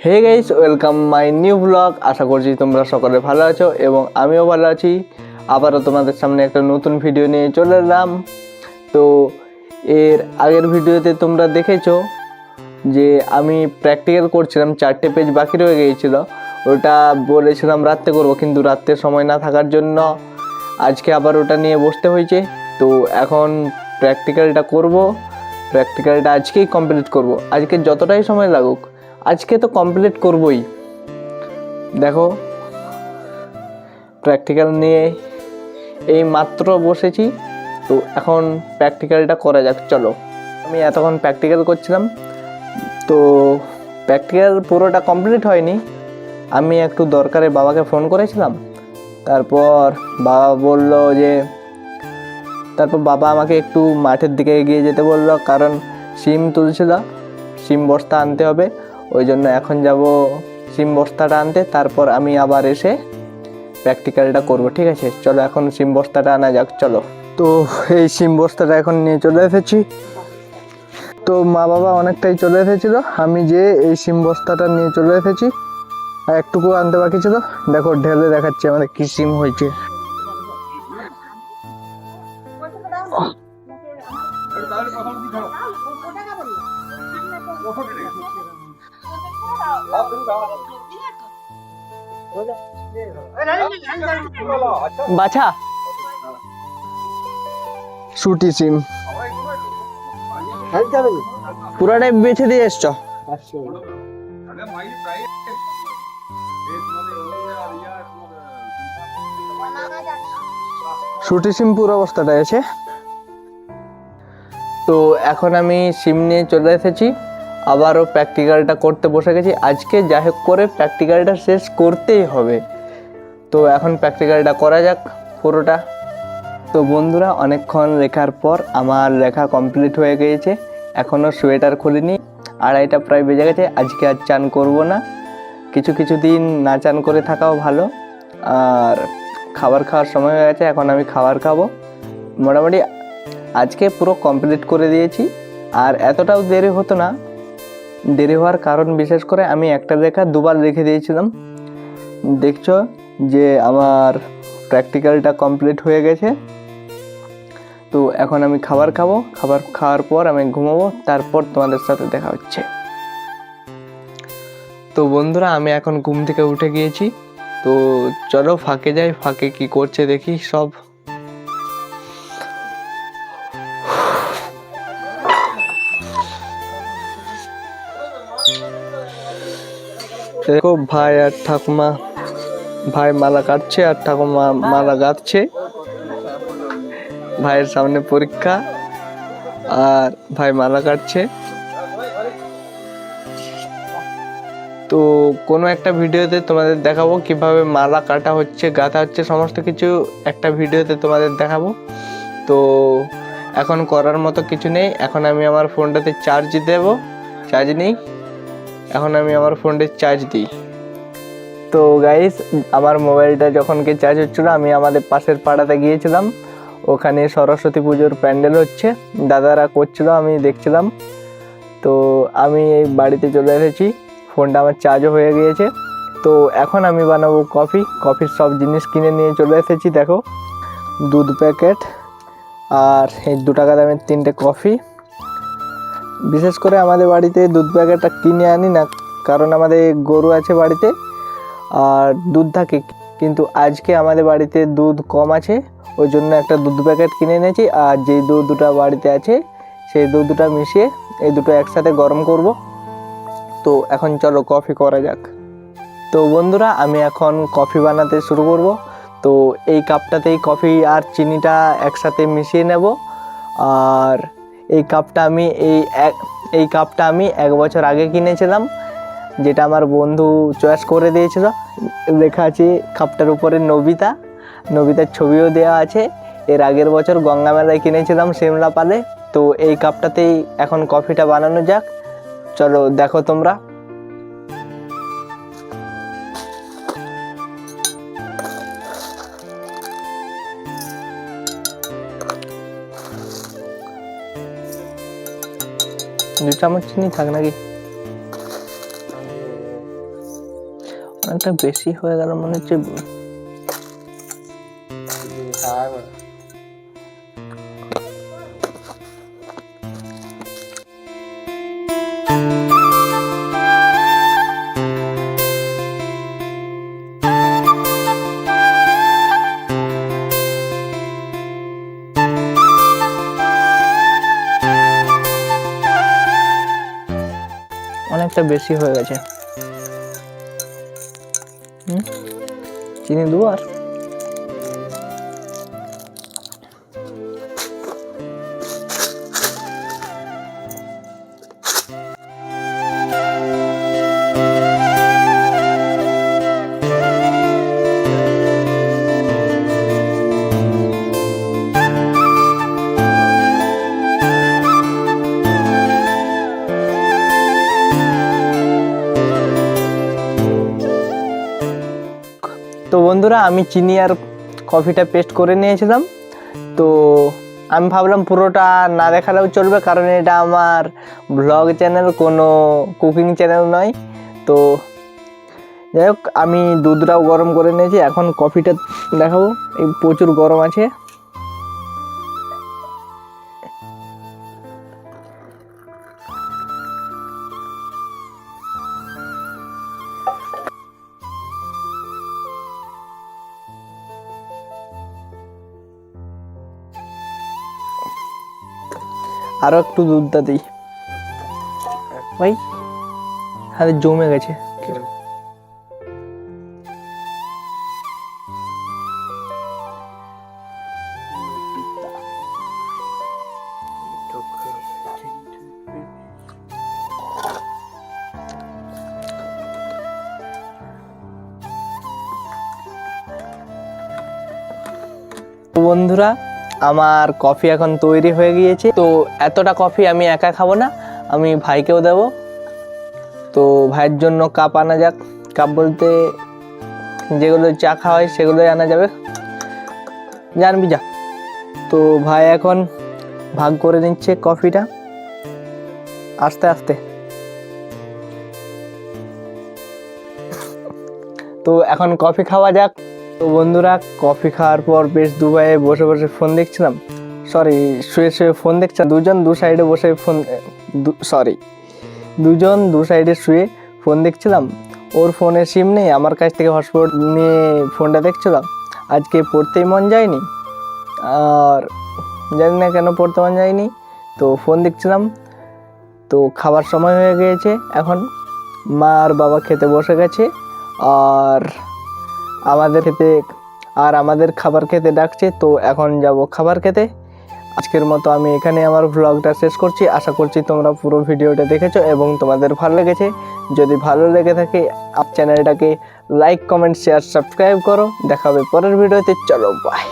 Hey guys, welcome my new blog. আশা করছি তোমরা সকলে ভালো আছো এবং আমিও ভালো আছি। আবারও তোমাদের সামনে একটা নতুন ভিডিও নিয়ে চলে এলাম। তো এর আগের ভিডিওতে তোমরা দেখেছো যে আমি প্র্যাকটিক্যাল করছিলাম, 4টে পেজ বাকি রয়ে গিয়েছিলো। ওটা বলেছিলাম রাত্রে করব, কিন্তু রাত্রে সময় না থাকার জন্য আজকে আবার ওটা নিয়ে বসতে হয়েছে। তো এখন প্র্যাকটিক্যালটা করব, প্র্যাকটিক্যালটা আজকেই কমপ্লিট করব। আজকে যতটাই সময় লাগুক আজকে তো কমপ্লিট করবই। দেখো, প্র্যাকটিক্যাল নিয়ে এই মাত্র বসেছি, তো এখন প্র্যাকটিক্যালটা করা যাক। চলো, আমি এতক্ষণ প্র্যাকটিক্যাল করছিলাম, তো প্র্যাকটিক্যাল পুরোটা কমপ্লিট হয়নি। আমি একটু দরকারে বাবাকে ফোন করেছিলাম, তারপর বাবা আমাকে একটু মাঠের দিকে এগিয়ে যেতে বললো, কারণ সিম তুলছিল, সিম বস্তা আনতে হবে। ওই জন্য এখন যাব সিম বস্তাটা আনতে, তারপর আমি আবার এসে প্র্যাকটিক্যালটা করব। ঠিক আছে, চলো এখন সিম বস্তাটা আনা যাক। চলো, তো এই সিম বস্তাটা এখন নিয়ে চলে এসেছি। তো মা বাবা অনেকটাই চলে এসেছিলো, আমি যে এই সিম বস্তাটা নিয়ে চলে এসেছি। আর একটুকু আনতে বাকি ছিল। দেখো, ঢেলে দেখাচ্ছি আমাদের কি সিম হয়েছে। বাছা সুটি সিম পুরাটাই বেছে দিয়ে এসছ। সুটি সিম পুরো অবস্থাটা আছে। তো এখন আমি সিম নিয়ে চলে এসেছি, আবারও প্র্যাকটিক্যালটা করতে বসে গেছি। আজকে যাই হোক করে প্র্যাকটিক্যালটা শেষ করতেই হবে। তো এখন প্র্যাকটিক্যালটা করা যাক পুরোটা। তো বন্ধুরা, অনেকক্ষণ লেখার পর আমার লেখা কমপ্লিট হয়ে গিয়েছে। এখনও সোয়েটার খুলিনি, 2:30টা প্রায় বেজে গেছে। আজকে আর চান করব না, কিছু দিন না চান করে থাকাও ভালো। আর খাবার খাওয়ার সময় হয়ে গেছে, এখন আমি খাবার খাবো। মোটামুটি আজকে পুরো কমপ্লিট করে দিয়েছি, আর এতটাও দেরি হতো না। দেরি হওয়ার কারণ বিশেষ করে আমি একটা লেখা দুবার লিখে দিয়েছিলাম। দেখছো যে আমার প্র্যাকটিক্যালটা কমপ্লিট হয়ে গেছে। তো এখন আমি খাবার খাবো, খাবার খাওয়ার পর আমি ঘুমাবো, তারপর তোমাদের সাথে দেখা হচ্ছে। তো বন্ধুরা, আমি এখন ঘুম থেকে উঠে গিয়েছি। তো চলো ফাঁকে যাই, ফাঁকে কি করছে দেখি সব। দেখো, ভাই আর ঠাকুমা, ভাই মালা কাটছে আর ঠাকুমা মালা গাঁথছে। ভাইয়ের সামনে পরীক্ষা আর ভাই মালা কাটছে। তো কোনো একটা ভিডিওতে তোমাদের দেখাবো কিভাবে মালা কাটা হচ্ছে, গাঁথা হচ্ছে, সমস্ত কিছু একটা ভিডিওতে তোমাদের দেখাবো। তো এখন করার মতো কিছু নেই, এখন আমি আমার ফোনটাতে চার্জ দেবো। চার্জ নেই, এখন আমি আমার ফোনটা চার্জ দিই। তো গাইস, আমার মোবাইলটা যখনকে চার্জ হচ্ছিলো, আমি আমাদের পাশের পাড়াতে গিয়েছিলাম। ওখানে সরস্বতী পুজোর প্যান্ডেল হচ্ছে, দাদারা করছিল, আমি দেখছিলাম। তো আমি এই বাড়িতে চলে এসেছি, ফোনটা আমার চার্জও হয়ে গিয়েছে। তো এখন আমি বানাবো কফি। কফির সব জিনিস কিনে নিয়ে চলে এসেছি। দেখো, দুধ প্যাকেট আর এই 2 টাকা দামের 3টে কফি। বিশেষ করে আমাদের বাড়িতে দুধ প্যাকেটটা কিনে আনি না, কারণ আমাদের গরু আছে বাড়িতে আর দুধ থাকে, কিন্তু আজকে আমাদের বাড়িতে দুধ কম আছে, ওই জন্য একটা দুধ প্যাকেট কিনে এনেছি। আর যেই দুধটা বাড়িতে আছে সেই দুধটা মিশিয়ে এই দুটো একসাথে গরম করব। তো এখন চলো কফি করা যাক। তো বন্ধুরা, আমি এখন কফি বানাতে শুরু করব। তো এই কাপটাতেই কফি আর চিনিটা একসাথে মিশিয়ে নেব। আর এই কাপটা আমি 1 বছর আগে কিনেছিলাম, যেটা আমার বন্ধু চয়েস করে দিয়েছিল। লেখা আছে কাপটার উপরে নবিতার ছবিও দেওয়া আছে। এর আগের বছর গঙ্গা মেলায় কিনেছিলাম সিমলা পালে। তো এই কাপটাতেই এখন কফিটা বানানো যাক। চলো দেখো তোমরা। দু চামচ চিনি থাক নাকি? অনেকটা বেশি হয়ে গেল মনে হচ্ছে। অনেকটা বেশি হয়ে গেছে। চিনি দেবো আর তো বন্ধুরা, আমি চিনি আর কফিটা পেস্ট করে নিয়েছিলাম। তো আমি ভাবলাম পুরোটা না দেখালেও চলবে, কারণ এটা আমার ব্লগ চ্যানেল, কোনো কুকিং চ্যানেল নয়। তো যাই হোক, আমি দুধটাও গরম করে নিয়েছি, এখন কফিটা দেখাবো। এই প্রচুর গরম আছে। আরো একটু দুধটা দিই ভাই, হাতে জমে গেছে। বন্ধুরা, আমার কফি এখন তৈরি হয়ে গিয়েছে। তো এতটা কফি আমি একা খাবো না, আমি ভাইকেও দেব। তো ভাইয়ের জন্য কাপ আনা যাক। কাপ বলতে যেগুলো চা খাওয়া হয় সেগুলোই আনা যাবে, জানবি যা। তো ভাই এখন ভাগ করে নিচ্ছে কফিটা আস্তে আস্তে। তো এখন কফি খাওয়া যাক। তো বন্ধুরা, কফি খাওয়ার পর বেশ দুবাই বসে বসে ফোন দেখছিলাম, শুয়ে শুয়ে ফোন দেখছিলাম। দুজন দু সাইডে বসে দুজন দু সাইডে শুয়ে ফোন দেখছিলাম। ওর ফোনে সিম নেই, আমার কাছ থেকে হটস্পট নিয়ে ফোনটা দেখছিলাম। আজকে পড়তেই মন যায়নি, আর জানি না কেন পড়তে মন যায়নি। তো ফোন দেখছিলাম। তো খাবার সময় হয়ে গিয়েছে, এখন মা আর বাবা খেতে বসে গেছে, আর আমাদের খাবার খেতে ডাকছে। তো এখন যাব খাবার খেতে। আজকের মতো আমি এখানে আমার ভ্লগটা শেষ করছি। আশা করছি তোমরা পুরো ভিডিওটা দেখেছো এবং তোমাদের ভালো লেগেছে। যদি ভালো লেগে থাকে চ্যানেলটাকে লাইক, কমেন্ট, শেয়ার, সাবস্ক্রাইব করো। দেখা হবে পরের ভিডিওতে। চলো বাই।